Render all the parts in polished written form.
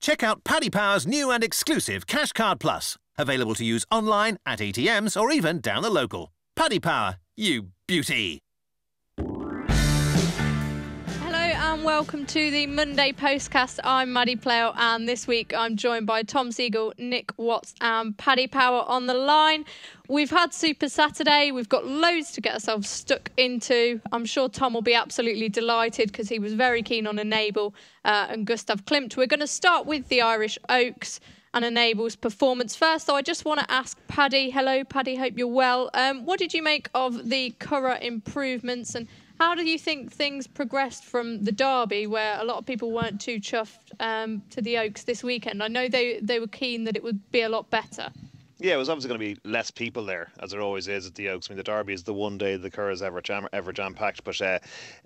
Check out Paddy Power's new and exclusive Cash Card Plus, available to use online, at ATMs or even down the local. Paddy Power, you beauty. And welcome to the Monday Postcast. I'm Maddie Playle, and this week I'm joined by Tom Siegel, Nick Watts and Paddy Power on the line. We've had Super Saturday. We've got loads to get ourselves stuck into. I'm sure Tom will be absolutely delighted because he was very keen on Enable and Gustav Klimt. We're going to start with the Irish Oaks and Enable's performance first. So I just want to ask Paddy. Hello, Paddy. Hope you're well. What did you make of the Curragh improvements, and how do you think things progressed from the Derby, where a lot of people weren't too chuffed, to the Oaks this weekend? I know they were keen that it would be a lot better. Yeah, it was obviously going to be less people there, as there always is at the Oaks. I mean, the Derby is the one day the Curragh's ever jam-packed. But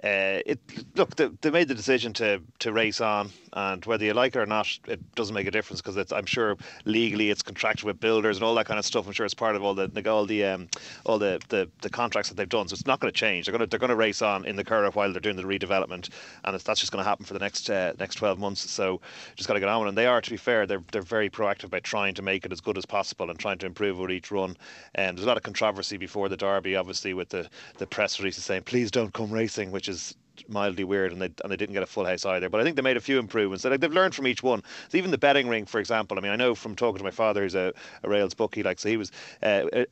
they made the decision to race on, and whether you like it or not, it doesn't make a difference, because I'm sure legally it's contracted with builders and all that kind of stuff. I'm sure it's part of all the contracts that they've done. So it's not going to change. They're going to race on in the Curragh while they're doing the redevelopment, and that's just going to happen for the next 12 months. So just got to get on with it. And they are, to be fair, they're very proactive by trying to make it as good as possible and trying to improve with each run. There's a lot of controversy before the Derby, obviously, with the press releases saying please don't come racing, which is mildly weird, and they didn't get a full house either. But I think they made a few improvements. So, they've learned from each one. So even the betting ring, for example, I mean, I know from talking to my father, who's a rails bookie, so he was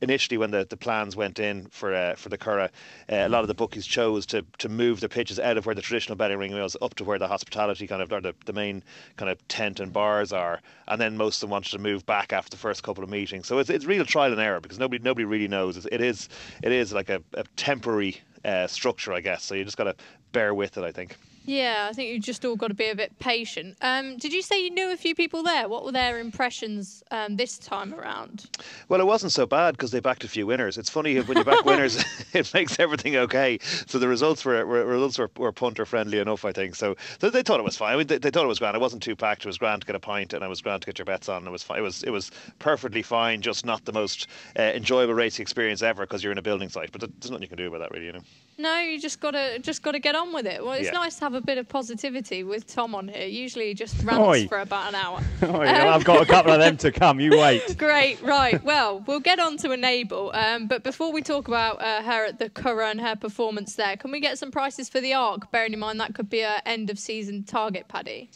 initially, when the plans went in for the Curragh, a lot of the bookies chose to move the pitches out of where the traditional betting ring was up to where the hospitality or the main kind of tent and bars are, and then most of them wanted to move back after the first couple of meetings. So it's real trial and error, because nobody really knows. It is like a temporary structure, I guess. So you just got to bear with it, I think. Yeah, I think you just all got to be a bit patient. Did you say you knew a few people there? What were their impressions this time around? Well, it wasn't so bad because they backed a few winners. It's funny, when you back winners, it makes everything okay. So the results were punter friendly enough, I think. So they thought it was fine. I mean, they thought it was grand. It wasn't too packed. It was grand to get a pint, and it was grand to get your bets on. It was fine. It was perfectly fine. Just not the most enjoyable racing experience ever, because you're in a building site. But there's nothing you can do about that, really. No, you just gotta get on with it. Well, it's nice to have a bit of positivity with Tom on here. Usually he just rants for about an hour. I've got a couple of them to come. You wait. Great, right. Well, we'll get on to Enable. But before we talk about her at the Curragh and her performance there, can we get some prices for the Arc? Bearing in mind that could be an end of season target, Paddy.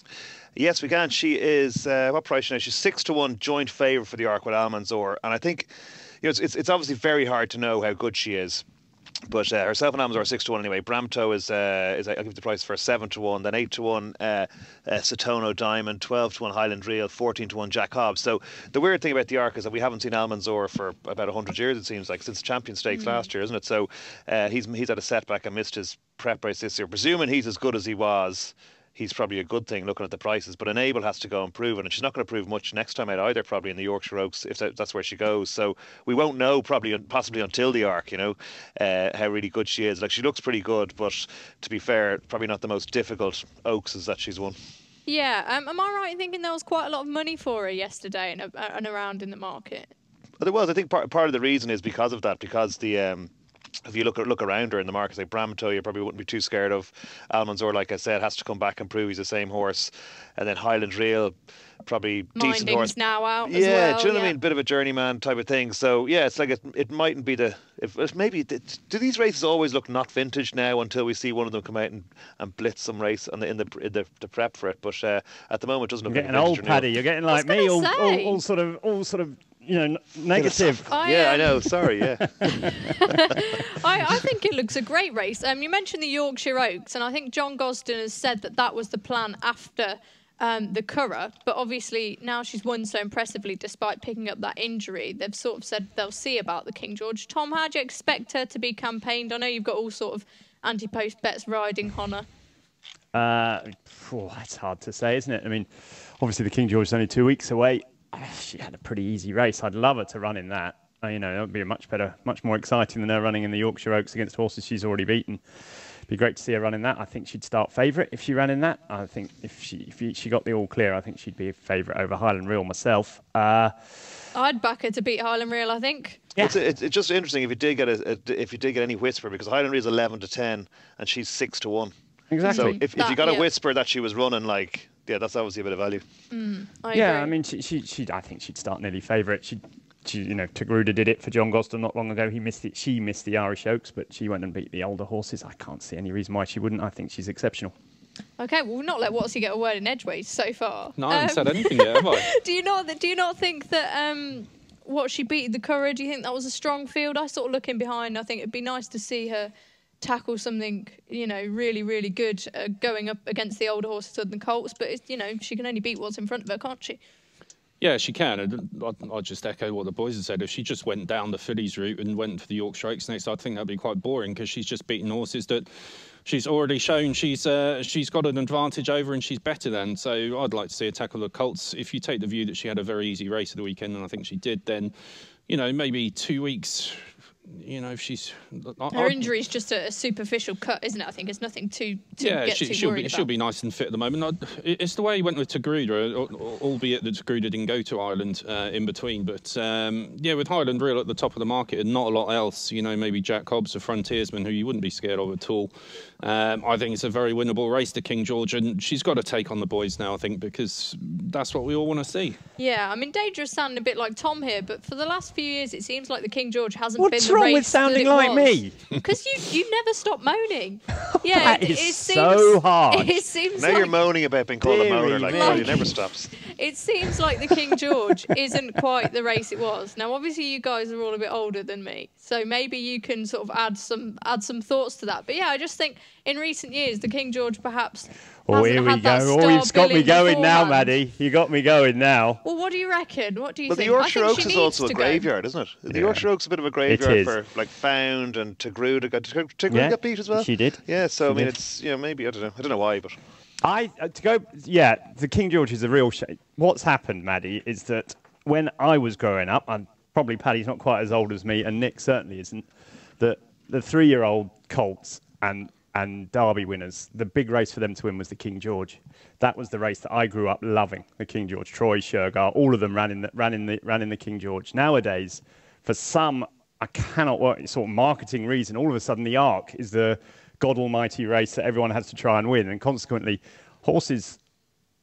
Yes, we can. She is what price now? She's 6-1 joint favourite for the Arc with Almanzor, and I think it's obviously very hard to know how good she is. But herself and Almanzor are 6-1 anyway. Bramto is I'll give the price for 7-1, then 8-1 Satono Diamond, 12-1 Highland Reel, 14-1 Jack Hobbs. So the weird thing about the Arc is that we haven't seen Almanzor for about 100 years, it seems like, since Champion Stakes last year, isn't it? So he's had a setback and missed his prep race this year. Presuming he's as good as he was, he's probably a good thing looking at the prices. But Enable has to go and prove it, and she's not going to prove much next time out either, probably in the Yorkshire Oaks, if that's where she goes. So we won't know possibly until the Arc, how really good she is. Like, she looks pretty good, but to be fair, probably not the most difficult Oaks that she's won. Yeah, am I right in thinking there was quite a lot of money for her yesterday and around in the market? Well, there was. I think part of the reason is because of that, because the if you look around her in the market, like Bramto, you probably wouldn't be too scared of. Almanzor, like I said, has to come back and prove he's the same horse. And then Highland Reel, probably decent horse. Now out as well. Do you know what I mean? Bit of a journeyman type of thing. So yeah, it's like it mightn't be do these races always look not vintage now until we see one of them come out and blitz some race in the prep for it? But at the man, it doesn't look. You're getting old, Paddy. You're getting like me, all sort of. Negative. I know. Sorry, yeah. I think it looks a great race. You mentioned the Yorkshire Oaks, and I think John Gosden has said that was the plan after the Curragh. But obviously now she's won so impressively despite picking up that injury. They've sort of said they'll see about the King George. Tom, how do you expect her to be campaigned? I know you've got all sort of anti-post bets riding on her. That's hard to say, isn't it? I mean, obviously the King George is only 2 weeks away. She had a pretty easy race. I'd love her to run in that. That would be much more exciting than her running in the Yorkshire Oaks against horses she's already beaten. It'd be great to see her run in that. I think she'd start favourite if she ran in that. I think if she got the all clear, I think she'd be a favourite over Highland Reel myself. I'd back her to beat Highland Reel, I think. Yeah. It's just interesting if you did get any whisper, because Highland Reel is 11-10 and she's 6-1. Exactly. So if you got a whisper that she was running like yeah, that's obviously a bit of value. I agree. I mean, I think she'd start nearly favourite. She, Tagruda did it for John Gosden not long ago. He missed it. She missed the Irish Oaks, but she went and beat the older horses. I can't see any reason why she wouldn't. I think she's exceptional. Okay, well, we've not let Watsy get a word in edgeways so far. No, I haven't said anything yet, have I? Do you not think that what she beat the Curragh? Do you think that was a strong field? I sort of looking behind. I think it'd be nice to see her tackle something, really, really good going up against the older horses other than Colts. But she can only beat what's in front of her, can't she? Yeah, she can. And I'll just echo what the boys have said. If she just went down the fillies route and went for the Yorkshire Oaks next, I think that'd be quite boring because she's just beaten horses that she's already shown she's got an advantage over and she's better than. So I'd like to see her tackle the Colts. If you take the view that she had a very easy race at the weekend, and I think she did, then, maybe 2 weeks... if she's... Her injury is just a superficial cut, isn't it? I think it's nothing too get too worried about. She'll be nice and fit at the moment. It's the way he went with Tagruda, albeit that Tagruda didn't go to Ireland in between. But, with Highland Real at the top of the market and not a lot else, maybe Jack Hobbs, a frontiersman who you wouldn't be scared of at all. I think it's a very winnable race to King George, and she's got to take on the boys now, I think, because that's what we all want to see. Yeah, I mean, Dangerous sounding a bit like Tom here, but for the last few years, it seems like the King George hasn't been the race wrong with sounding like me? Because you never stop moaning. Yeah, it seems so hard. It seems now you're moaning about being called a moaner, it never stops. It seems like the King George isn't quite the race it was. Now, obviously, you guys are all a bit older than me, so maybe you can sort of add some thoughts to that. But yeah, I just think in recent years, the King George perhaps. Oh, here we go. Oh, you've got me going now, Maddie. You got me going now. Well, what do you reckon? What do you think? The Yorkshire Oaks is also a graveyard, isn't it? The Yorkshire Oaks is a bit of a graveyard for like Found and Tagruda. Tagruda got beat as well. She did. Yeah, so I mean, it's maybe I don't know why, but the King George is a real shame. What's happened, Maddie, is that when I was growing up, and probably Paddy's not quite as old as me, and Nick certainly isn't, that the 3-year-old colts and Derby winners, the big race for them to win was the King George. That was the race that I grew up loving. The King George, Troy, Shergar, all of them ran in the King George. Nowadays, for some, I cannot work sort of marketing reason, all of a sudden the Arc is the God Almighty race that everyone has to try and win, and consequently, horses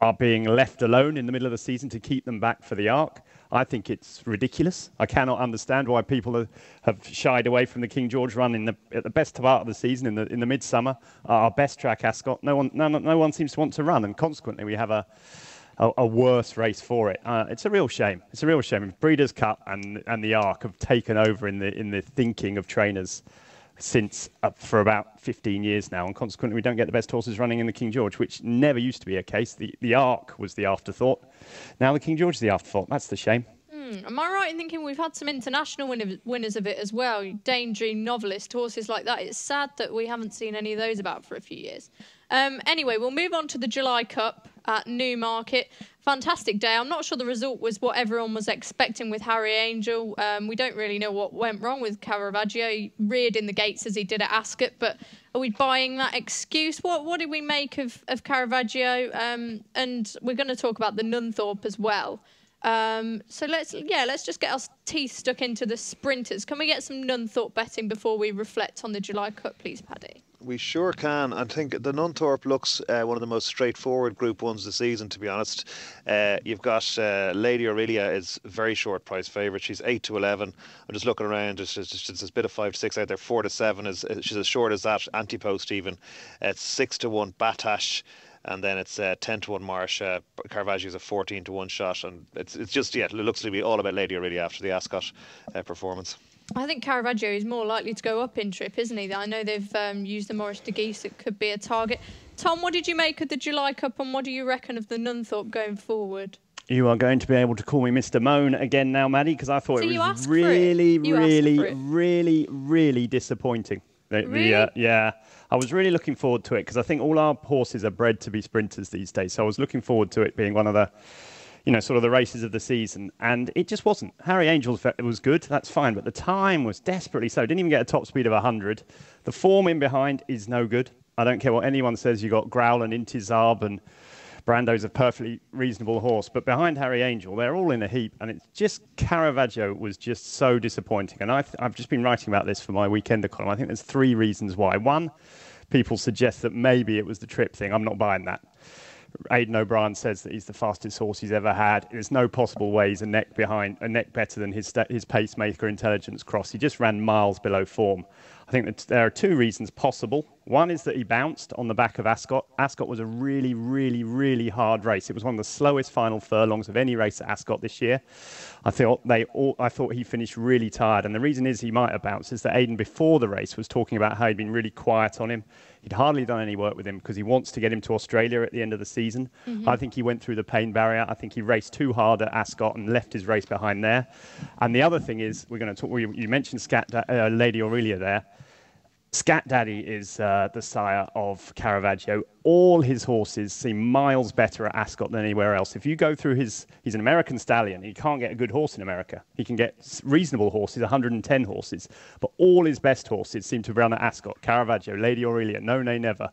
are being left alone in the middle of the season to keep them back for the Arc. I think it's ridiculous. I cannot understand why people have shied away from the King George run at the best part of the season in the midsummer. Our best track, Ascot. No one seems to want to run, and consequently we have a worse race for it. It's a real shame. It's a real shame. Breeders' Cup and the Arc have taken over in the thinking of trainers since for about 15 years now, and consequently we don't get the best horses running in the King George, which never used to be a case. The Arc was the afterthought. Now the King George is the afterthought. That's the shame. Am I right in thinking we've had some international winners of it as well? Daydream, Novelist, horses like that. It's sad that we haven't seen any of those about for a few years. Anyway, we'll move on to the July Cup at Newmarket. Fantastic day. I'm not sure the result was what everyone was expecting with Harry Angel. We don't really know what went wrong with Caravaggio. He reared in the gates as he did at Ascot, but are we buying that excuse? What did we make of Caravaggio? And we're going to talk about the Nunthorpe as well. So let's just get our teeth stuck into the sprinters. Can we get some Nunthorpe betting before we reflect on the July Cup, please, Paddy? We sure can. I think the Nunthorpe looks one of the most straightforward Group 1s this season, to be honest. You've got Lady Aurelia is very short price favourite. She's 8-11. I'm just looking around. There's a bit of 5-6 out there. 4-7 is she's as short as that. Antipost even. It's 6-1 Batash. And then it's 10-1 Marsh. Caravaggio's a 14-1 shot, and it's just it looks to be all about Lady Aurelia after the Ascot performance. I think Caravaggio is more likely to go up in trip, isn't he? I know they've used the Maurice de Guise. It could be a target. Tom, what did you make of the July Cup, and what do you reckon of the Nunthorpe going forward? You are going to be able to call me Mr. Moan again now, Maddie, because I thought it was really disappointing. Really? Yeah. I was really looking forward to it because I think all our horses are bred to be sprinters these days. So I was looking forward to it being one of the, sort of the races of the season. And it just wasn't. Harry Angel was good. That's fine. But the time was desperately slow. Didn't even get a top speed of 100. The form in behind is no good. I don't care what anyone says. You got Growl and Intizarb and Brando's a perfectly reasonable horse, but behind Harry Angel, they're all in a heap, and it's just Caravaggio was just so disappointing. And I've just been writing about this for my Weekender column. I think there's 3 reasons why. One, people suggest that maybe it was the trip thing. I'm not buying that. Aidan O'Brien says that he's the fastest horse he's ever had. There's no possible way he's a neck better than his pacemaker Intelligence Cross. He just ran miles below form. I think that there are two reasons possible. One is that he bounced on the back of Ascot. Ascot was a really, really, really hard race. It was one of the slowest final furlongs of any race at Ascot this year. I thought he finished really tired. And the reason is he might have bounced is that Aidan, before the race, was talking about how he'd been really quiet on him. He'd hardly done any work with him because he wants to get him to Australia at the end of the season. Mm-hmm. I think he went through the pain barrier. I think he raced too hard at Ascot and left his race behind there. And the other thing is, we're going to talk. You mentioned Lady Aurelia there. Scat Daddy is the sire of Caravaggio. All his horses seem miles better at Ascot than anywhere else. If you go through he's an American stallion. He can't get a good horse in America. He can get reasonable horses, 110 horses. But all his best horses seem to run at Ascot. Caravaggio, Lady Aurelia, No Nay Never,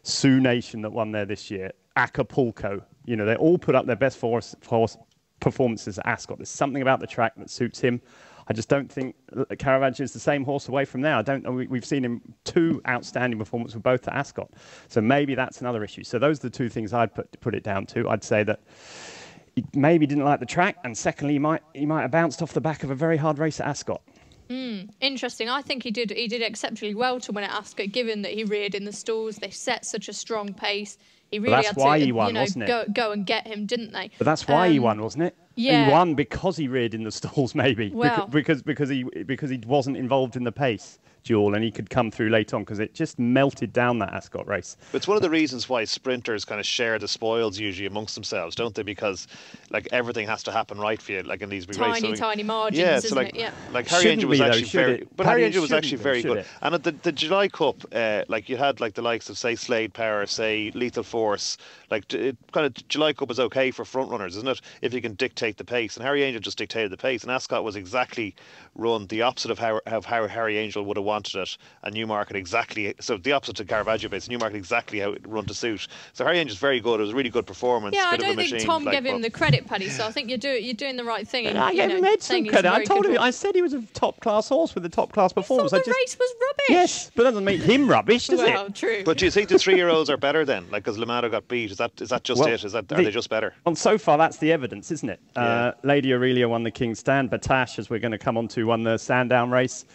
Sioux Nation that won there this year, Acapulco. You know, they all put up their best horse performances at Ascot. There's something about the track that suits him. I just don't think Caravaggio is the same horse away from now. We've seen him two outstanding performances with both at Ascot. So maybe that's another issue. So those are the two things I'd put it down to. I'd say that he maybe didn't like the track, and secondly, he might have bounced off the back of a very hard race at Ascot. Interesting. I think he did exceptionally well to win at Ascot, given that he reared in the stalls. They set such a strong pace. He really had to, he won, wasn't it? go and get him, didn't they? But that's why he won, wasn't it? Yeah. He won because he reared in the stalls, maybe. Well, because he wasn't involved in the pace duel, and he could come through late on because it just melted down that Ascot race. But it's one of the reasons why sprinters kind of share the spoils usually amongst themselves, don't they? Because like everything has to happen right for you, like in these big races. Tiny margins, yeah, isn't it? Yeah. Like Harry Angel was actually very good. It? And at the July Cup, like you had like the likes of say Slade Power, say Lethal Force. Like kind of July Cup is okay for front runners, isn't it? If you can dictate the pace, and Harry Angel just dictated the pace, and Ascot was exactly run the opposite of how Harry Angel would have wanted it, and Newmarket exactly the opposite to Caravaggio base. Newmarket exactly how it run to suit. So Harry Angel's very good. It was a really good performance. Yeah, I don't think Tom gave him the credit, Paddy. So I think you're doing the right thing. I gave him some credit. I said he was a top class horse with a top class performance. The race was rubbish. Yes, but that doesn't make him rubbish, does it? Well, true. But do you think the 3-year-olds are better then? Like, because Lamado got beat, is that just it? Are they just better? And so far, that's the evidence, isn't it? Yeah. Lady Aurelia won the King's Stand. Batash, as we're going to come on to, won the Sandown race.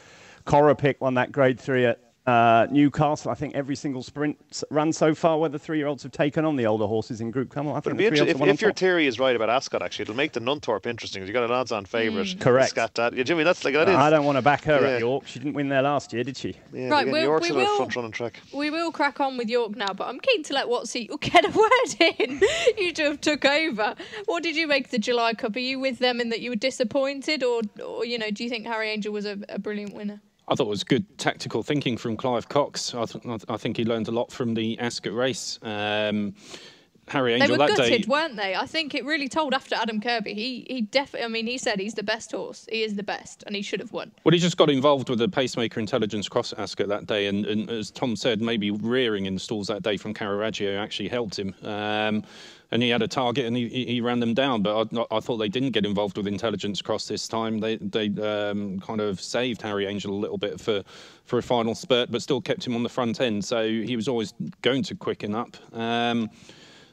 Coropic won that Grade 3 at Newcastle. I think every single sprint run so far where the 3-year-olds have taken on the older horses in Group Come. I think if your theory is right about Ascot, actually, it'll make the Nunthorpe interesting. You've got an odds-on favourite. Correct. Scat Dad. Yeah, Jimmy, that's like that is. I don't want to back her at York. She didn't win there last year, did she? Yeah, right, York's a front-running track. We will crack on with York now, but I'm keen to let Watsy get a word in. You two have took over. What did you make of the July Cup? Are you with them in that you were disappointed, or do you think Harry Angel was a brilliant winner? I thought it was good tactical thinking from Clive Cox. I think he learned a lot from the Ascot race. Harry Angel that day. They were gutted, weren't they? I think it really told after Adam Kirby. He definitely. I mean, he said he's the best horse. He is the best, and he should have won. Well, he just got involved with the pacemaker Intelligence Cross at Ascot that day, and as Tom said, maybe rearing in the stalls that day from Caravaggio actually helped him. And he had a target, and he ran them down. But I thought they didn't get involved with Intelligence Cross this time. They kind of saved Harry Angel a little bit for a final spurt, but still kept him on the front end. So he was always going to quicken up.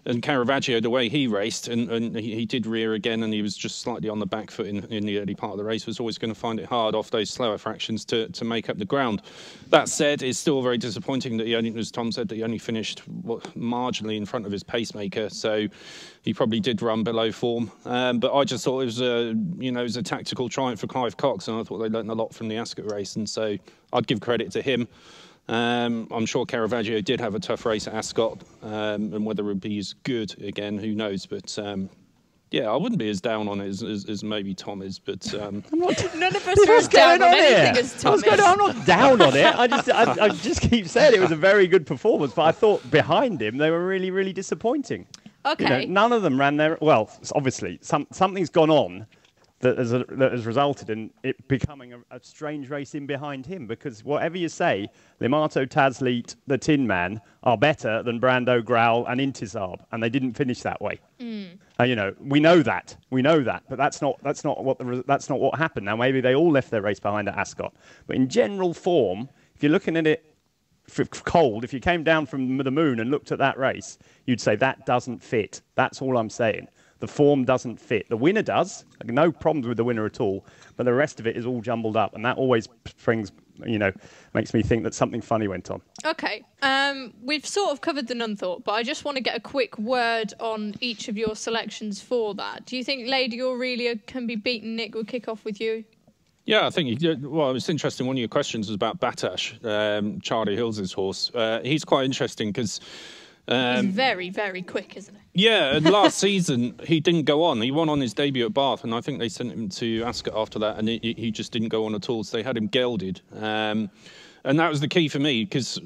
And Caravaggio, the way he raced, and he did rear again, and he was just slightly on the back foot in the early part of the race, was always going to find it hard off those slower fractions to make up the ground. That said, it's still very disappointing that as Tom said, that he only finished marginally in front of his pacemaker, so he probably did run below form. But I just thought it was a tactical triumph for Clive Cox, and I thought they learned a lot from the Ascot race, and so I'd give credit to him. I'm sure Caravaggio did have a tough race at Ascot, and whether it would be as good again, who knows? But yeah, I wouldn't be as down on it as maybe Tom is. But none of us are as down on anything as Tom is. I'm not down on it. I just keep saying it was a very good performance, but I thought behind him they were really, really disappointing. Okay, none of them ran their. Well, obviously something's gone on that has resulted in it becoming a strange race in behind him, because whatever you say, Limato, Tazleet, the Tin Man are better than Brando, Growl and Intisab, and they didn't finish that way. We know that, but that's not what happened. Now maybe they all left their race behind at Ascot, but in general form, if you're looking at it cold, if you came down from the moon and looked at that race, you'd say that doesn't fit. That's all I'm saying. The form doesn't fit. The winner does. No problems with the winner at all. But the rest of it is all jumbled up. And that always makes me think that something funny went on. Okay. We've sort of covered the Nunthorpe, but I just want to get a quick word on each of your selections for that. Do you think Lady Aurelia can be beaten? Nick, we'll kick off with you. Yeah, I think, well, it's interesting. One of your questions was about Batash, Charlie Hills' horse. He's quite interesting because... he's very, very quick, isn't he? Yeah, and last season he didn't go on. He won on his debut at Bath, and I think they sent him to Ascot after that, and he just didn't go on at all. So they had him gelded. And that was the key for me, because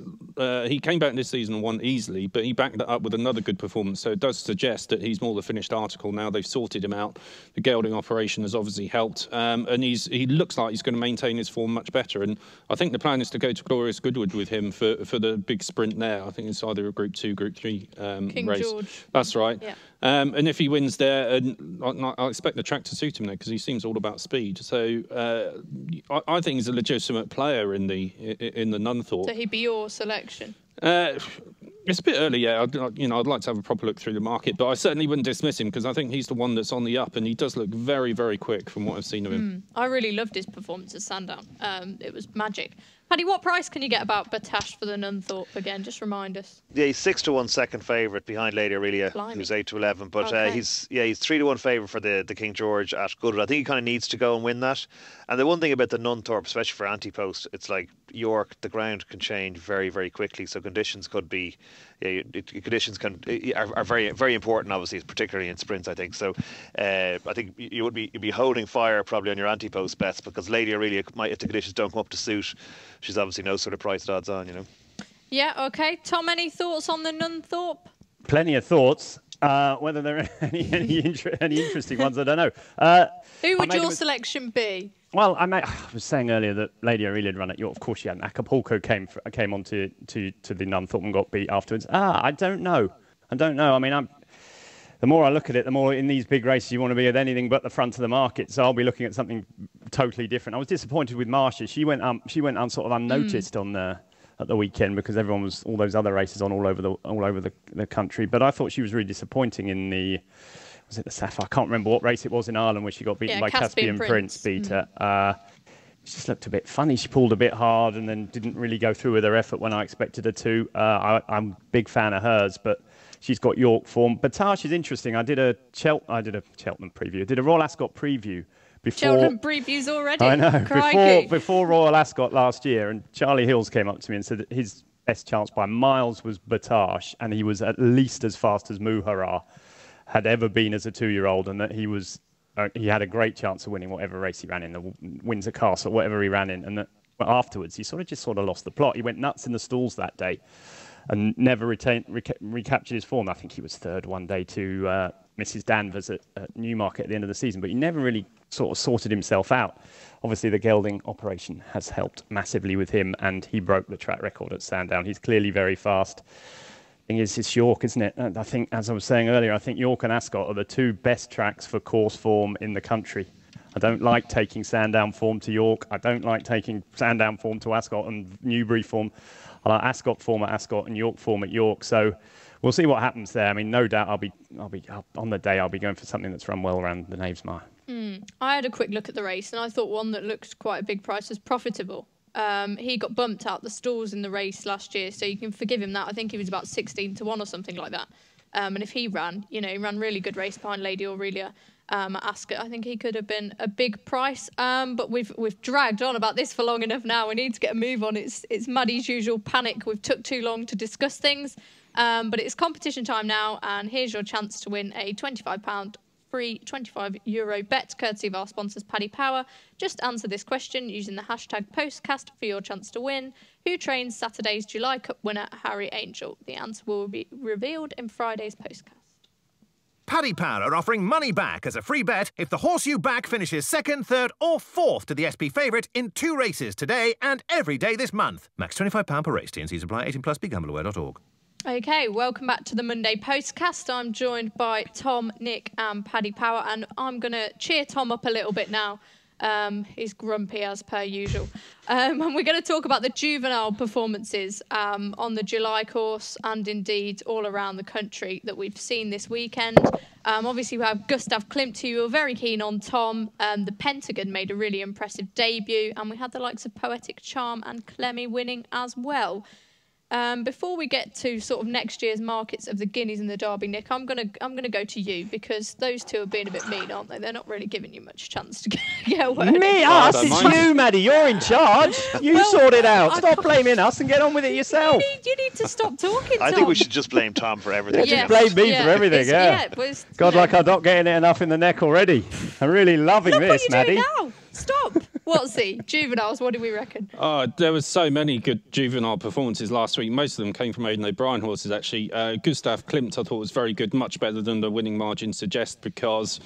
he came back this season and won easily, but he backed that up with another good performance. So it does suggest that he's more the finished article now. They've sorted him out. The gelding operation has obviously helped. And he looks like he's going to maintain his form much better. And I think the plan is to go to Glorious Goodwood with him for the big sprint there. I think it's either a Group 2, Group 3 King race. George. That's right. Yeah. And if he wins there, and I expect the track to suit him there because he seems all about speed. So I think he's a legitimate player in the Nunthorpe. So he'd be your selection? It's a bit early, yeah. I'd like to have a proper look through the market, but I certainly wouldn't dismiss him because I think he's the one that's on the up, and he does look very, very quick from what I've seen of him. I really loved his performance at Sandown. It was magic. Paddy, what price can you get about Batash for the Nunthorpe again? Just remind us. Yeah, he's 6-1 second favourite behind Lady Aurelia, who's 8-11. But Okay. he's 3-1 favourite for the King George at Goodwood. I think he kind of needs to go and win that. And the one thing about the Nunthorpe, especially for anti-post, it's like York. The ground can change very, very quickly. So conditions could be, conditions are very, very important. Obviously, particularly in sprints. I think so. I think you'd be holding fire probably on your anti-post bets because Lady Aurelia might, if the conditions don't come up to suit, she's obviously no sort of price odds on, Yeah, okay. Tom, any thoughts on the Nunthorpe? Plenty of thoughts. Whether there are any interesting ones, I don't know. Who would your selection be? Well, I was saying earlier that Lady Aurelia had run at York. Of course, she hadn't. Acapulco came on to the Nunthorpe and got beat afterwards. I don't know. I mean, the more I look at it, the more in these big races you want to be at anything but the front of the market. So I'll be looking at something totally different. I was disappointed with Marcia. She went sort of unnoticed at the weekend because everyone was all those other races on all over the country. But I thought she was really disappointing in the Sapphire? I can't remember what race it was in Ireland where she got beaten by Caspian Prince. Beat her. She just looked a bit funny. She pulled a bit hard and then didn't really go through with her effort when I expected her to. I'm a big fan of hers, but she's got York form. Batash is interesting. I did a Cheltenham preview. I did a Royal Ascot preview before. Cheltenham previews already. I know. Crikey. Before Royal Ascot last year, and Charlie Hills came up to me and said that his best chance by miles was Batash, and he was at least as fast as Muharrar had ever been as a 2-year-old, and that he had a great chance of winning whatever race he ran in, the Windsor Castle, whatever he ran in, and that afterwards he sort of lost the plot. He went nuts in the stalls that day and never recaptured his form. I think he was third one day to Mrs. Danvers at Newmarket at the end of the season, but he never really sort of sorted himself out. Obviously, the gelding operation has helped massively with him, and he broke the track record at Sandown. He's clearly very fast. Thing is, it's York, isn't it? And I think, as I was saying earlier, I think York and Ascot are the two best tracks for course form in the country. I don't like taking Sandown form to York. I don't like taking Sandown form to Ascot and Newbury form. I like Ascot form at Ascot and York form at York. So we'll see what happens there. I mean, no doubt I'll be on the day. I'll be going for something that's run well around the Knaves Mire. I had a quick look at the race, and I thought one that looked quite a big price was Profitable. He got bumped out the stalls in the race last year, so you can forgive him that. I think he was about 16-1 or something like that. And if he ran, he ran really good race behind Lady Aurelia at Ascot. I think he could have been a big price. But we've dragged on about this for long enough now. We need to get a move on. It's Maddie's usual panic. We've took too long to discuss things. But it's competition time now, and here's your chance to win a £25 free €25 bet, courtesy of our sponsors Paddy Power. Just answer this question using the hashtag Postcast for your chance to win. Who trains Saturday's July Cup winner Harry Angel? The answer will be revealed in Friday's Postcast. Paddy Power are offering money back as a free bet if the horse you back finishes 2nd, 3rd or 4th to the SP favourite in 2 races today and every day this month. Max £25 per race. T&Cs apply. 18+. BeGambleAware.org. Okay, welcome back to the Monday Postcast. I'm joined by Tom, Nick and Paddy Power, and I'm going to cheer Tom up a little bit now. He's grumpy as per usual. And we're going to talk about the juvenile performances on the July course and indeed all around the country that we've seen this weekend. Obviously, we have Gustav Klimt, who you were very keen on, Tom. The Pentagon made a really impressive debut, and we had the likes of Poetic Charm and Clemmy winning as well. Before we get to sort of next year's markets of the Guineas and the Derby, Nick, I'm gonna go to you because those two are being a bit mean, aren't they? They're not really giving you much chance to get a word in. Me, us, it's you, Maddie. You're in charge. You sort it out. Stop blaming us and get on with it yourself. You need to stop talking, Tom. I think we should just blame Tom for everything. Just blame me for everything, God, like I'm not getting it enough in the neck already. I'm really loving this, what Maddie. Now. Stop. What's he? Juveniles, what do we reckon? There was so many good juvenile performances last week. Most of them came from Aidan O'Brien horses, actually. Gustav Klimt, I thought, was very good, much better than the winning margin suggests, because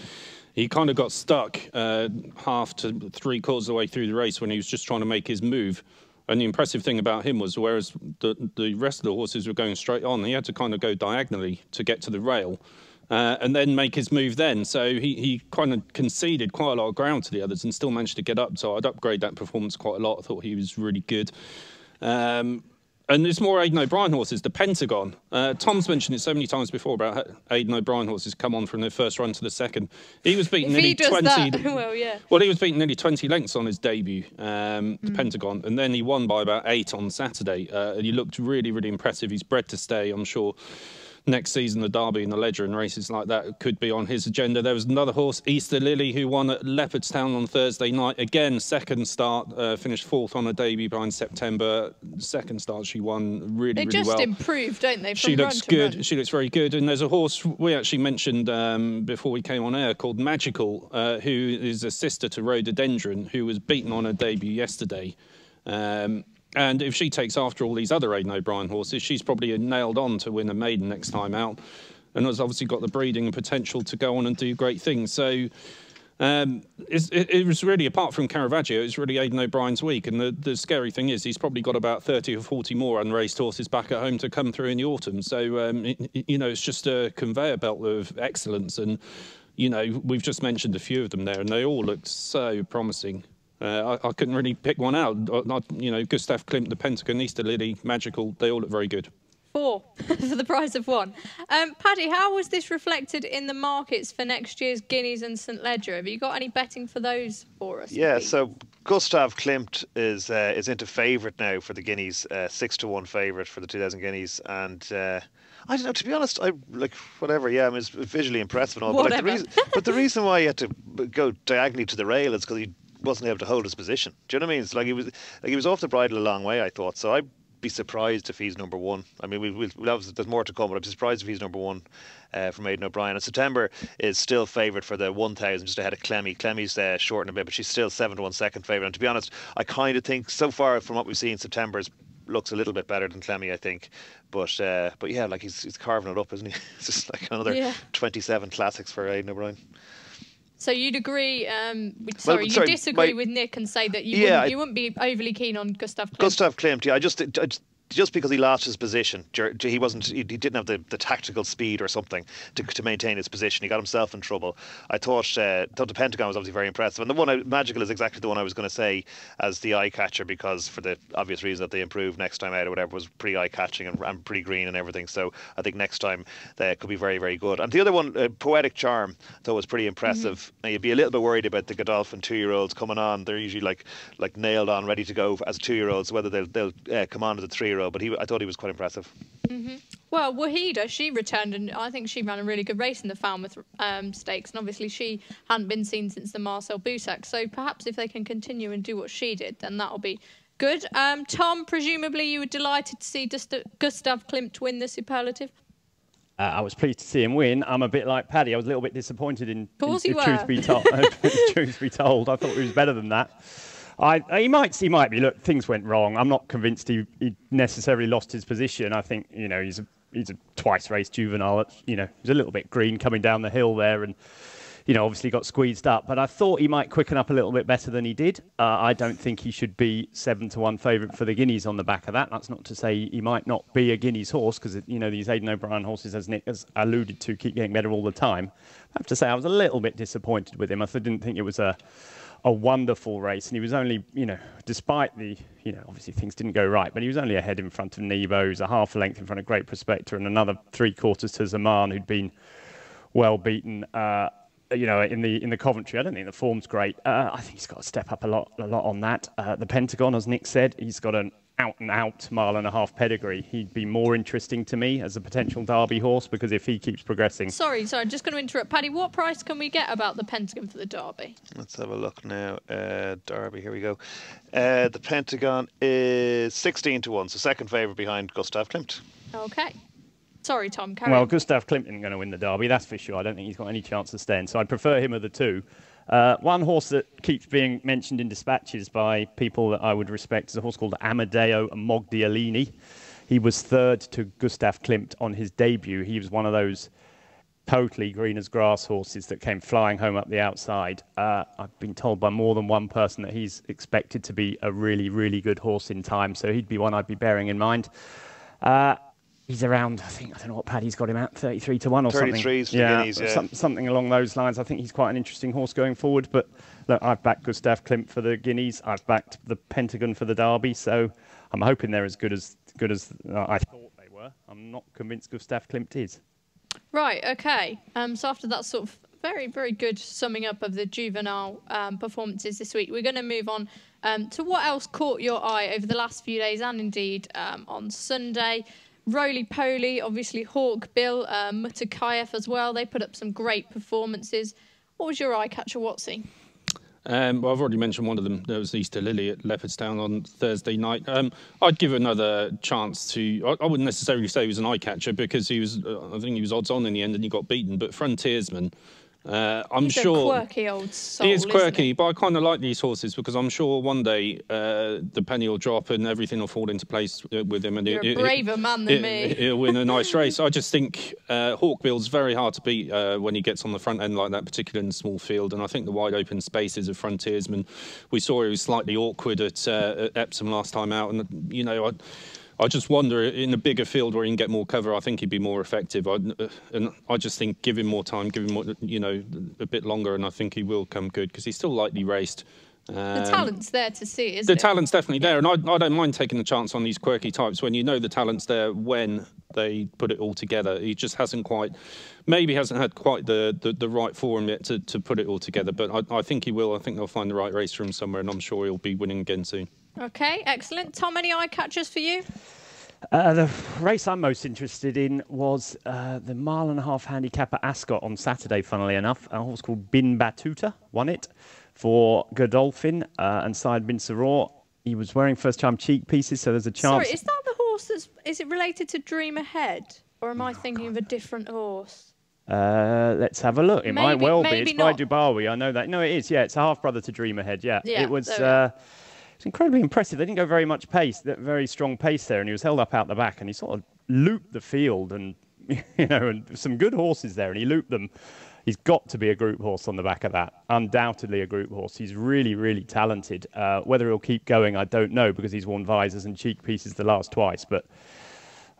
he kind of got stuck half to 3/4 of the way through the race when he was just trying to make his move. And the impressive thing about him was, whereas the rest of the horses were going straight on, he had to kind of go diagonally to get to the rail. And then make his move then. So he kind of conceded quite a lot of ground to the others and still managed to get up. So I'd upgrade that performance quite a lot. I thought he was really good. And there's more Aidan O'Brien horses, the Pentagon. Tom's mentioned it so many times before about Aidan O'Brien horses come on from their first run to the second. He was beaten nearly 20. Well, he was beaten nearly 20 lengths on his debut, the Pentagon, and then he won by about 8 on Saturday. And he looked really, really impressive. He's bred to stay, I'm sure. Next season, the Derby and the Ledger and races like that could be on his agenda. There was another horse, Easter Lily, who won at Leopardstown on Thursday night. Again, second start, finished 4th on a debut behind September. Second start, she won really, really well. They just improved, don't they? She looks good. She looks very good. And there's a horse we actually mentioned before we came on air called Magical, who is a sister to Rhododendron, who was beaten on her debut yesterday. And if she takes after all these other Aidan O'Brien horses, she's probably nailed on to win a maiden next time out, and has obviously got the breeding potential to go on and do great things. So it was really, apart from Caravaggio, it was really Aidan O'Brien's week. And the scary thing is he's probably got about 30 or 40 more unraced horses back at home to come through in the autumn. So, it's just a conveyor belt of excellence. And, we've just mentioned a few of them there, and they all looked so promising. I couldn't really pick one out. Gustav Klimt, the Pentagon, Easter Lily, Magical, they all look very good. 4 for the price of 1. Paddy, how was this reflected in the markets for next year's Guineas and St Ledger? Have you got any betting for those for us? Yeah, so Gustav Klimt is into favourite now for the Guineas, 6-1 favourite for the 2000 Guineas, and I don't know, to be honest, I like whatever. Yeah, I mean, it's visually impressive and all. But the reason why he had to go diagonally to the rail is because he wasn't able to hold his position. Do you know what I mean? It's like he was off the bridle a long way, I thought. So I'd be surprised if he's number 1. I mean, we'll obviously, there's more to come, but I'd be surprised if he's number 1 from Aidan O'Brien. And September is still favoured for the 1,000, just ahead of Clemmy. Clemmy's shortened a bit, but she's still 7-1 second favourite. And to be honest, I kind of think so far from what we've seen, September's looks a little bit better than Clemmy, I think. But yeah, like he's carving it up, isn't he? It's just like another 27 classics for Aidan O'Brien. So you'd agree, you disagree with Nick and say that you wouldn't be overly keen on Gustav Klimt? Gustav Klimt, yeah, just because he lost his position, he didn't have the tactical speed or something to maintain his position. He got himself in trouble. I thought the Pentagon was obviously very impressive, and the one Magical is exactly the one I was going to say as the eye catcher, because for the obvious reason that they improve next time out or whatever, was pretty eye catching and pretty green and everything. So I think next time they could be very, very good. And the other one, Poetic Charm, I thought was pretty impressive. Now, you'd be a little bit worried about the Godolphin 2-year-olds coming on. They're usually like nailed on, ready to go as 2-year-olds, whether they'll come on as a 3-year-old. But I thought he was quite impressive. Mm-hmm. Well, Wahida, she returned, and I think she ran a really good race in the Falmouth Stakes, and obviously she hadn't been seen since the Marcel Boussac, so perhaps if they can continue and do what she did, then that'll be good. Tom, presumably you were delighted to see Gustav Klimt win the superlative? I was pleased to see him win. I'm a bit like Paddy. I was a little bit disappointed in truth be told. Truth be told, I thought he was better than that. He might be. Look, things went wrong. I'm not convinced he necessarily lost his position. I think he's a twice raced juvenile. He's a little bit green coming down the hill there, and obviously got squeezed up. But I thought he might quicken up a little bit better than he did. I don't think he should be 7-1 favourite for the Guineas on the back of that. That's not to say he might not be a Guineas horse, because these Aidan O'Brien horses, as Nick has alluded to, keep getting better all the time. I have to say I was a little bit disappointed with him. I didn't think it was a a wonderful race. And he was only, despite the, obviously things didn't go right, but he was only ahead in front of Nebo. He was a half a length in front of Great Prospector and another 3/4 to Zaman, who'd been well beaten, in the Coventry. I don't think the form's great. I think he's got to step up a lot on that. The Pentagon, as Nick said, he's got an out-and-out mile-and-a-half pedigree. He'd be more interesting to me as a potential Derby horse, because if he keeps progressing... Sorry, I'm just going to interrupt. Paddy, what price can we get about the Pentagon for the Derby? Let's have a look now. Derby, here we go. The Pentagon is 16-1, so second favourite behind Gustav Klimt. Okay. Sorry, Tom, carry on. Gustav Klimt isn't going to win the Derby, that's for sure. I don't think he's got any chance of staying, so I'd prefer him of the two. One horse that keeps being mentioned in dispatches by people that I would respect is a horse called Amadeo Mogdialini. He was third to Gustav Klimt on his debut. He was one of those totally green as grass horses that came flying home up the outside. I've been told by more than one person that he's expected to be a really, really good horse in time, so he'd be one I'd be bearing in mind. He's around, I don't know what Paddy's got him at, 33-1 or something. 33s for the Guineas, yeah. Something along those lines. I think he's quite an interesting horse going forward. But look, I've backed Gustav Klimt for the Guineas. I've backed the Pentagon for the Derby. So I'm hoping they're as good as I thought they were. I'm not convinced Gustav Klimt is. Right, okay. So after that sort of very, very good summing up of the juvenile performances this week, we're going to move on to what else caught your eye over the last few days and indeed on Sunday. Roly-poly, obviously Hawk Bill, Mutakayev as well. They put up some great performances. What was your eye catcher, Watsy? Well, I've already mentioned one of them. There was Easter Lily at Leopardstown on Thursday night. I'd give another chance to... I wouldn't necessarily say he was an eye catcher because he was... I think he was odds on in the end and he got beaten. But Frontiersman... He's a quirky old soul. He is quirky, but I kind of like these horses because I'm sure one day the penny will drop and everything will fall into place with him. And you're a braver man than me. He'll win a nice race. I just think Hawkbill's very hard to beat when he gets on the front end like that, particularly in the small field. And I think the wide open spaces of Frontiersman, we saw he was slightly awkward at Epsom last time out, and I just wonder, in a bigger field where he can get more cover, I think he'd be more effective. And I just think give him more time, give him more, a bit longer, and I think he will come good because he's still lightly raced. The talent's there to see, isn't it? The talent's definitely there, and I don't mind taking the chance on these quirky types when you know the talent's there when they put it all together. He just hasn't had quite the right form yet to put it all together, but I think he will. I think they'll find the right race for him somewhere, and I'm sure he'll be winning again soon. Okay, excellent. Tom, any eye catchers for you? The race I'm most interested in was the 1.5-mile handicap at Ascot on Saturday, funnily enough. A horse called Bin Battuta won it for Godolphin and Side Bin Saror. He was wearing first-time cheek pieces, so there's a chance... Sorry, is that the horse is it related to Dream Ahead? Or am I thinking of a different horse? Let's have a look. It might well be. It's by not. Dubawi. I know that. No, it is. Yeah, it's a half-brother to Dream Ahead. Yeah. It was... It's incredibly impressive. They didn't go very much pace, that very strong pace there, and he was held up out the back, and he sort of looped the field, and and some good horses there, and he looped them. He's got to be a group horse on the back of that. Undoubtedly a group horse. He's really, really talented. Whether he'll keep going, I don't know, because he's worn visors and cheek pieces the last twice, but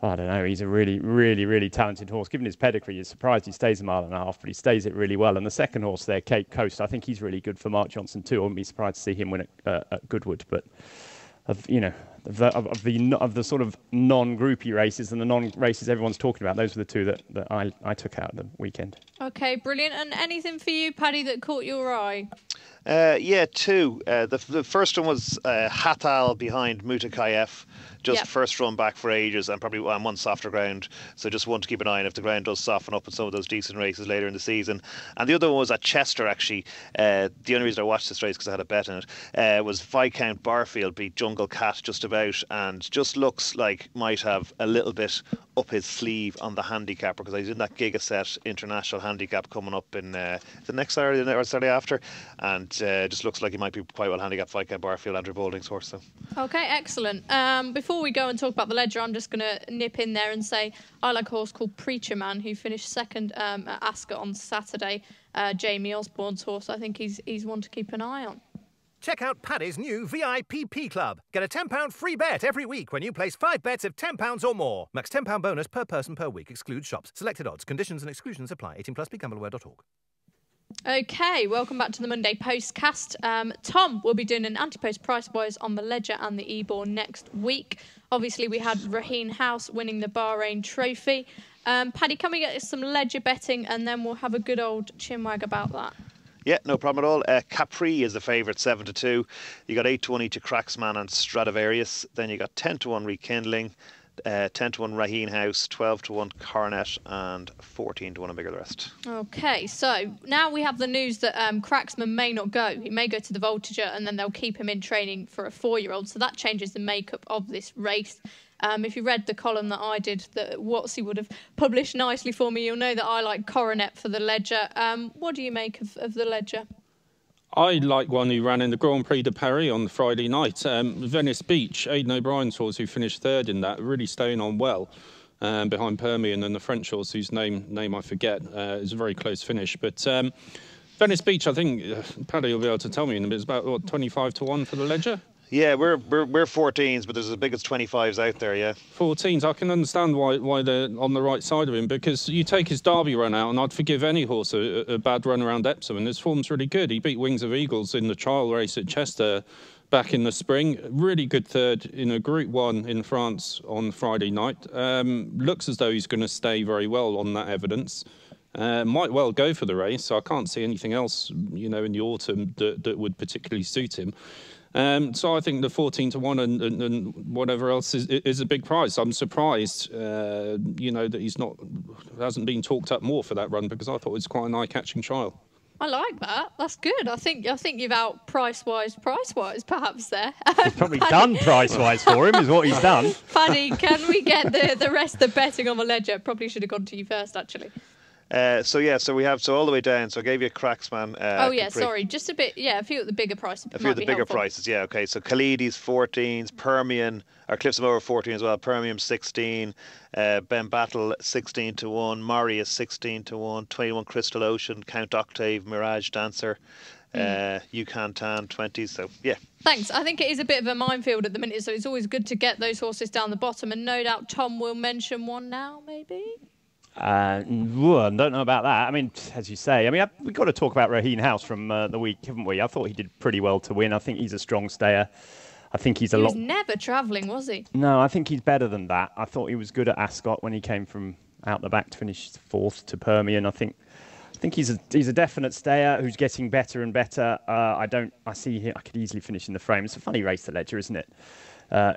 I don't know. He's a really, really, really talented horse. Given his pedigree, you're surprised he stays 1.5 miles, but he stays it really well. And the second horse there, Cape Coast, I think he's really good for Mark Johnson too. I wouldn't be surprised to see him win at Goodwood. But of the sort of non-groupie races and the non-races everyone's talking about, those were the two that I took out the weekend. Okay, brilliant. And anything for you, Paddy, that caught your eye? Two. The first one was Hatal behind Mutakayev. Just first run back for ages and probably on one softer ground. So just one to keep an eye on if the ground does soften up in some of those decent races later in the season. And the other one was at Chester, actually. The only reason I watched this race because I had a bet in it was Viscount Barfield beat Jungle Cat just about and just looks like might have a little bit up his sleeve on the handicap because he's in that Gigaset International handicap coming up in the next Saturday or Saturday after. And just looks like he might be quite well handicapped. Viscount Barfield, Andrew Boulding's horse. So. Okay, excellent. Before we go and talk about the ledger, I'm just going to nip in there and say I like a horse called Preacher Man who finished second at Ascot on Saturday. Jamie Osborne's horse. I think he's one to keep an eye on. Check out Paddy's new VIPP Club. Get a £10 free bet every week when you place 5 bets of £10 or more. Max £10 bonus per person per week. Excludes shops. Selected odds. Conditions and exclusions apply. 18+. BeGambleAware.org. Okay, welcome back to the Monday Postcast. Tom will be doing an anti-post price-wise on the Ledger and the Ebor next week. Obviously, we had Raheen House winning the Bahrain Trophy. Paddy, can we get some Ledger betting and then we'll have a good old chinwag about that? Yeah, no problem at all. Capri is the favourite, 7-2. You got 8-1 each of Cracksman and Stradivarius. Then you got 10-1 Rekindling, 10-1 Raheen House, 12-1 Coronet, and 14-1 A Bigger the Rest. Okay, so now we have the news that Cracksman may not go. He may go to the Voltager and then they'll keep him in training for a 4-year-old. So that changes the makeup of this race. If you read the column that I did, that Watsy would have published nicely for me, you'll know that I like Coronet for the Ledger. What do you make of the Ledger? I like one who ran in the Grand Prix de Paris on Friday night. Venice Beach, Aidan O'Brien's horse, who finished third in that, really staying on well behind Permian and the French horse, whose name I forget. It's a very close finish. But Venice Beach, I think, Paddy will be able to tell me in a bit, it's about, 25-1 for the Ledger? Yeah, we're 14s, but there's as big as 25s out there, yeah. 14s, I can understand why they're on the right side of him, because you take his Derby run out, and I'd forgive any horse a bad run around Epsom, and his form's really good. He beat Wings of Eagles in the trial race at Chester back in the spring. Really good third in a Group 1 in France on Friday night. Looks as though he's going to stay very well on that evidence. Might well go for the race, so I can't see anything else, in the autumn that would particularly suit him. So I think the 14-1 and whatever else is a big price. I'm surprised, that he's hasn't been talked up more for that run, because I thought it was quite an eye-catching trial. I like that. That's good. I think you've out price-wise perhaps there. He's probably done price-wise for him, is what he's done. Paddy, can we get the rest of the betting on the Ledger? Probably should have gone to you first, actually. So we have all the way down. So I gave you a Cracksman. Sorry, just a bit. Yeah, a few of the bigger prices. A few of the bigger prices, yeah. Okay, so Khalidi's 14s, Permian, or Cliffs of Moher 14 as well. Permian 16, Ben Battle 16-1, Marius 16-1, 21 Crystal Ocean, Count Octave, Mirage Dancer, You Can Tan 20s. So yeah. Thanks. I think it is a bit of a minefield at the minute, so it's always good to get those horses down the bottom. And no doubt Tom will mention one now, maybe. I don't know about that. I mean, as you say, we've got to talk about Raheen House from the week, haven't we? I thought he did pretty well to win. I think he's a strong stayer. I think he was never travelling, was he? No, I think he's better than that. I thought he was good at Ascot when he came from out the back to finish fourth to Permian. I think he's a definite stayer who's getting better and better. I could easily finish in the frame. It's a funny race, the Ledger, isn't it?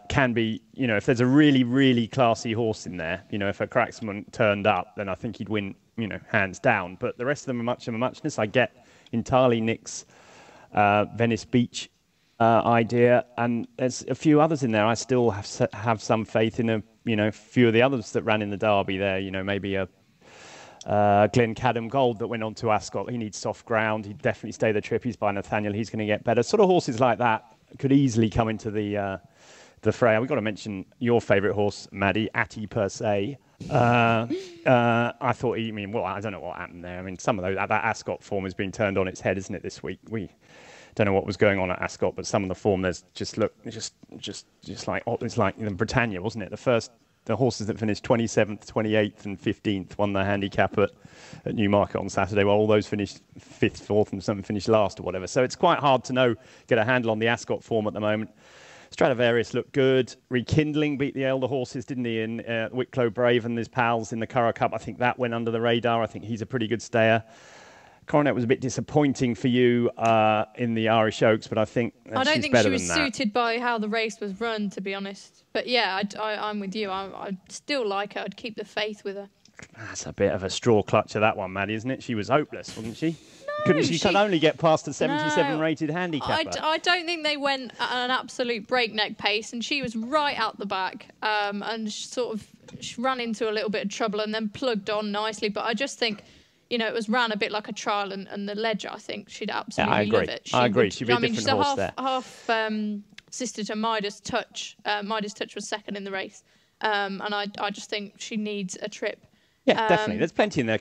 Can be, if there's a really, really classy horse in there, if a Cracksman turned up, then I think he'd win, hands down. But the rest of them are much of a muchness. I get entirely Nick's Venice Beach idea, and there's a few others in there. I still have some faith in a few of the others that ran in the Derby there. Maybe a Glencadam Gold that went on to Ascot. He needs soft ground. He'd definitely stay the trip. He's by Nathaniel. He's going to get better. Sort of horses like that could easily come into the fray. We've got to mention your favourite horse, Maddie, Atty per se. I thought I don't know what happened there. Some of that Ascot form has been turned on its head, isn't it, this week? We don't know what was going on at Ascot, but some of the form there's just like it's like Britannia, wasn't it? The horses that finished 27th, 28th, and 15th won the handicap at Newmarket on Saturday. Well, all those finished 5th, 4th, and some finished last or whatever. So it's quite hard to get a handle on the Ascot form at the moment. Stradivarius looked good. Rekindling beat the elder horses, didn't he, in Wicklow Brave and his pals in the Curragh Cup. I think that went under the radar. I think he's a pretty good stayer. Coronet was a bit disappointing for you in the Irish Oaks, but I think I don't think she was suited by how the race was run, to be honest. But yeah, I'm with you. I still like her. I'd keep the faith with her. That's a bit of a straw clutcher, that one, Maddie, isn't it? She was hopeless, wasn't she? She could only get past a 77 rated handicapper. I don't think they went at an absolute breakneck pace, and she was right out the back and she ran into a little bit of trouble and then plugged on nicely. But I just think, it was ran a bit like a trial, and the Ledger, I think she'd absolutely love it. I agree. She'd be a different horse she's there. half sister to Midas Touch. Midas Touch was second in the race, and I just think she needs a trip. Yeah, definitely. There's plenty in there.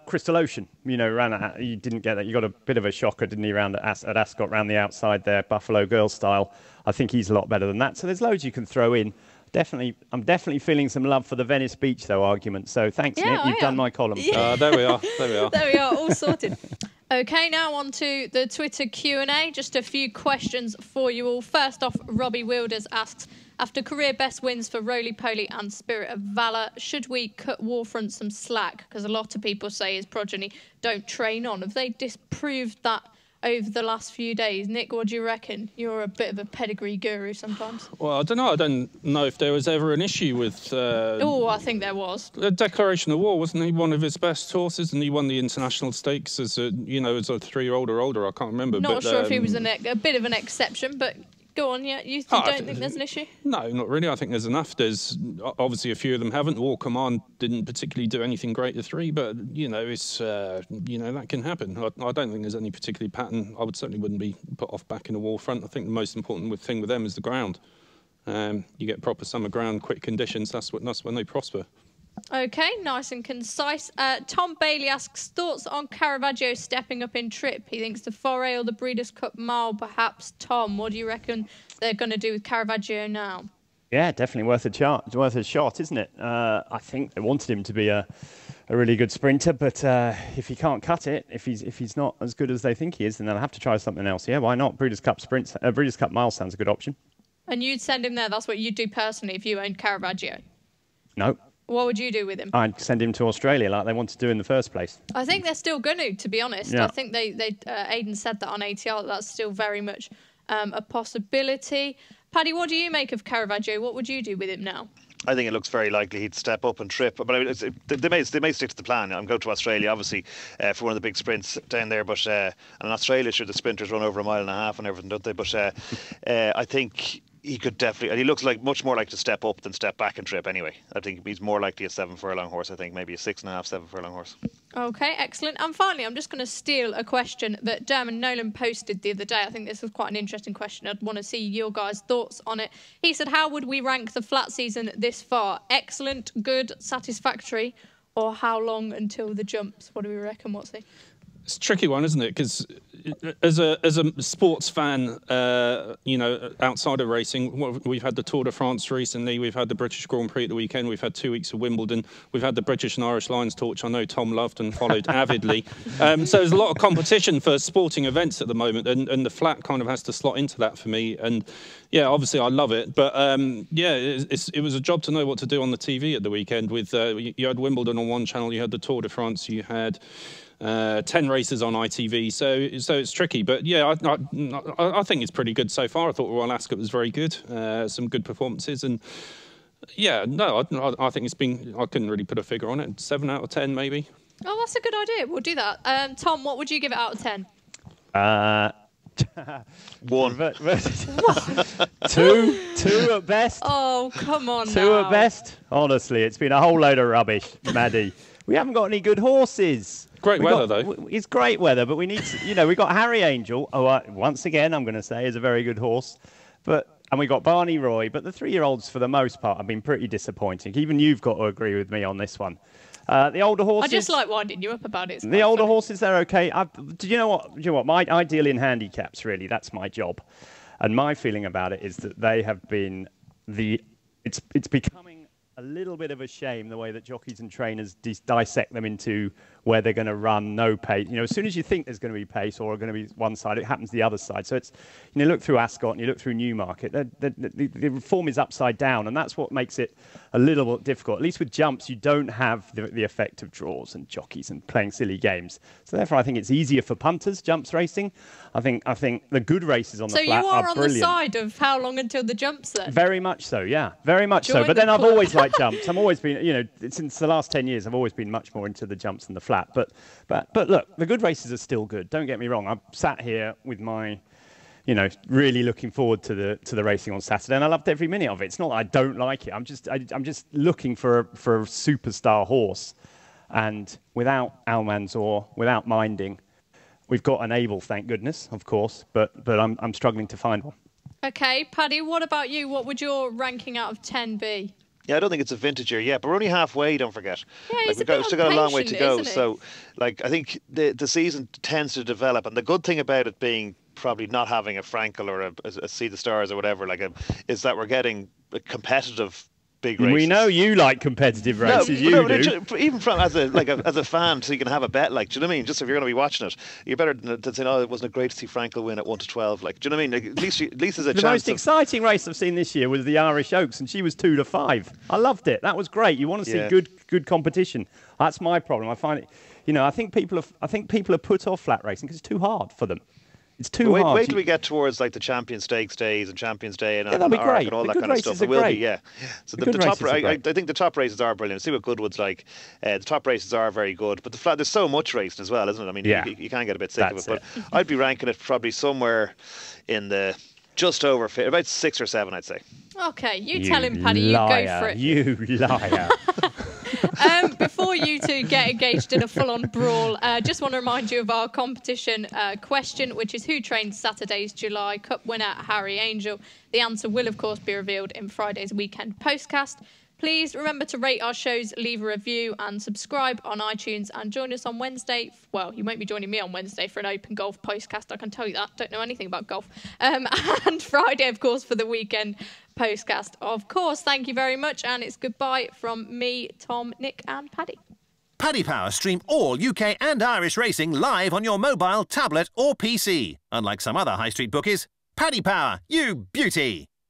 Crystal Ocean, ran you didn't get that. You got a bit of a shocker, didn't he, around at Ascot, round the outside there, Buffalo Girl style. I think he's a lot better than that. So there's loads you can throw in. I'm definitely feeling some love for the Venice Beach, though, argument. So thanks, Nick. You've done my column. Yeah. There we are. There we are, all sorted. Okay, now on to the Twitter Q&A. Just a few questions for you all. First off, Robbie Wilders asks, after career best wins for Roly Poly and Spirit of Valour, should we cut Warfront some slack? Because a lot of people say his progeny don't train on. Have they disproved that over the last few days? Nick, what do you reckon? You're a bit of a pedigree guru sometimes. Well, I don't know. I don't know if there was ever an issue with... I think there was. The Declaration of War, wasn't he one of his best horses? And he won the international stakes as a 3-year-old or older. I can't remember. Not sure if he was a bit of an exception, but... Go on, yeah. You don't think there's an issue? No, not really. I think there's enough. There's obviously a few of them haven't. War Command didn't particularly do anything great at 3, but it's that can happen. I don't think there's any particular pattern. I certainly wouldn't be put off back in a war front. I think the most important thing with them is the ground. You get proper summer ground, quick conditions. That's when they prosper. Okay, nice and concise. Tom Bailey asks, thoughts on Caravaggio stepping up in trip? He thinks the Foray or the Breeders' Cup Mile, perhaps. Tom, what do you reckon they're going to do with Caravaggio now? Yeah, definitely worth a shot, isn't it? I think they wanted him to be a really good sprinter, but if he can't cut it, if he's not as good as they think he is, then they'll have to try something else. Yeah, why not? Breeders' Cup Mile sounds a good option. And you'd send him there. That's what you'd do personally if you owned Caravaggio. No. What would you do with him? I'd send him to Australia like they wanted to do in the first place. I think they're still going to be honest. Yeah. I think Aidan said that on ATR. That's still very much a possibility. Paddy, what do you make of Caravaggio? What would you do with him now? I think it looks very likely he'd step up and trip. But I mean, they may stick to the plan. I'm going to Australia, obviously, for one of the big sprints down there. But and in Australia, sure, the sprinters run over 1.5 miles and everything, don't they? But I think he could definitely, and he looks like much more like to step up than step back and trip anyway. I think he's more likely a 7 furlong horse. I think maybe a 6.5, 7 furlong horse. Okay, excellent. And finally, I'm just going to steal a question that Dermot Nolan posted the other day. I think this was quite an interesting question. I'd want to see your guys' thoughts on it. He said, how would we rank the flat season this far? Excellent, good, satisfactory, or how long until the jumps? What do we reckon, Watsy? It's a tricky one, isn't it? Because as a sports fan, outside of racing, we've had the Tour de France recently, we've had the British Grand Prix at the weekend, we've had 2 weeks of Wimbledon, we've had the British and Irish Lions Tour, which I know Tom loved and followed avidly. So there's a lot of competition for sporting events at the moment, and the flat kind of has to slot into that for me. And yeah, obviously I love it, but it was a job to know what to do on the TV at the weekend. With you had Wimbledon on one channel, you had the Tour de France, you had 10 races on ITV, so it's tricky. But yeah, I think it's pretty good so far. I thought Royal Ascot was very good, some good performances, and yeah, no, I think it's been. I couldn't really put a figure on it. 7 out of 10, maybe. Oh, that's a good idea. We'll do that. Tom, what would you give it out of 10? 1. Two at best. Oh, come on. Two at best. Honestly, it's been a whole load of rubbish, Maddie. We haven't got any good horses. Great weather, though. It's great weather, but we need to, we got Harry Angel, once again, I'm going to say, is a very good horse. And we got Barney Roy, but the 3-year-olds, for the most part, have been pretty disappointing. Even you've got to agree with me on this one. The older horses... I just like winding you up about it. The older horses, they're okay. Do you know what? My ideal in handicaps, really, that's my job. And my feeling about it is that they have been it's becoming a little bit of a shame the way that jockeys and trainers dissect them into where they're going to run, no pace. As soon as you think there's going to be pace or going to be one side, it happens the other side. So it's, look through Ascot and you look through Newmarket, the form is upside down, and that's what makes it a little bit difficult. At least with jumps, you don't have the effect of draws and jockeys and playing silly games. So therefore, I think it's easier for punters, jumps racing. I think the good races on the flat are brilliant. So you are on the side of how long until the jumps then? Very much so, yeah. Very much so. But then I've always liked jumps. I've always been, since the last 10 years, I've always been much more into the jumps than the flat. But look, the good races are still good. Don't get me wrong. I'm sat here with my, really looking forward to the racing on Saturday, and I loved every minute of it. It's not that I don't like it. I'm just looking for a superstar horse, and without Almanzor, without Minding, we've got an Able, thank goodness, of course, but I'm struggling to find one. Okay, Paddy, what about you? What would your ranking out of 10 be? Yeah, I don't think it's a vintage year yet, but we're only halfway, don't forget. Yeah, we've still got a long way to go. So, I think the season tends to develop, and the good thing about it being probably not having a Frankel or a See the Stars or whatever, is that we're getting a competitive big races. We know you like competitive races. Even from as a fan, so you can have a bet. Like, do you know what I mean? Just if you're going to be watching it, you're better than saying, "Oh, it wasn't great to see Frankel win at 1-12." Like, do you know what I mean? Like, at least there's a chance. The most exciting race I've seen this year was the Irish Oaks, and she was 2-5. I loved it. That was great. You want to see good competition. That's my problem. I find it. I think people are put off flat racing because it's too hard for them. It's too hard. Wait till we get towards like the Champion Stakes days and Champions Day and that'll be great. And all the that kind of stuff. It will be, yeah. So the top, I think the top races are brilliant. See what Goodwood's like. The top races are very good, but there's so much racing as well, isn't it? I mean, you can get a bit sick of it. But I'd be ranking it probably somewhere in the just over about 6 or 7, I'd say. Okay, you tell him, Paddy. You go for it. You liar. Before you two get engaged in a full-on brawl, just want to remind you of our competition question, which is who trains Saturday's July Cup winner Harry Angel? The answer will, of course, be revealed in Friday's weekend postcast. Please remember to rate our shows, leave a review and subscribe on iTunes, and join us on Wednesday. Well, you won't be joining me on Wednesday for an open golf postcast, I can tell you that. Don't know anything about golf. And Friday, of course, for the weekend postcast. Of course, thank you very much, and it's goodbye from me, Tom, Nick and Paddy. Paddy Power stream all UK and Irish racing live on your mobile, tablet or PC. Unlike some other high street bookies, Paddy Power, you beauty!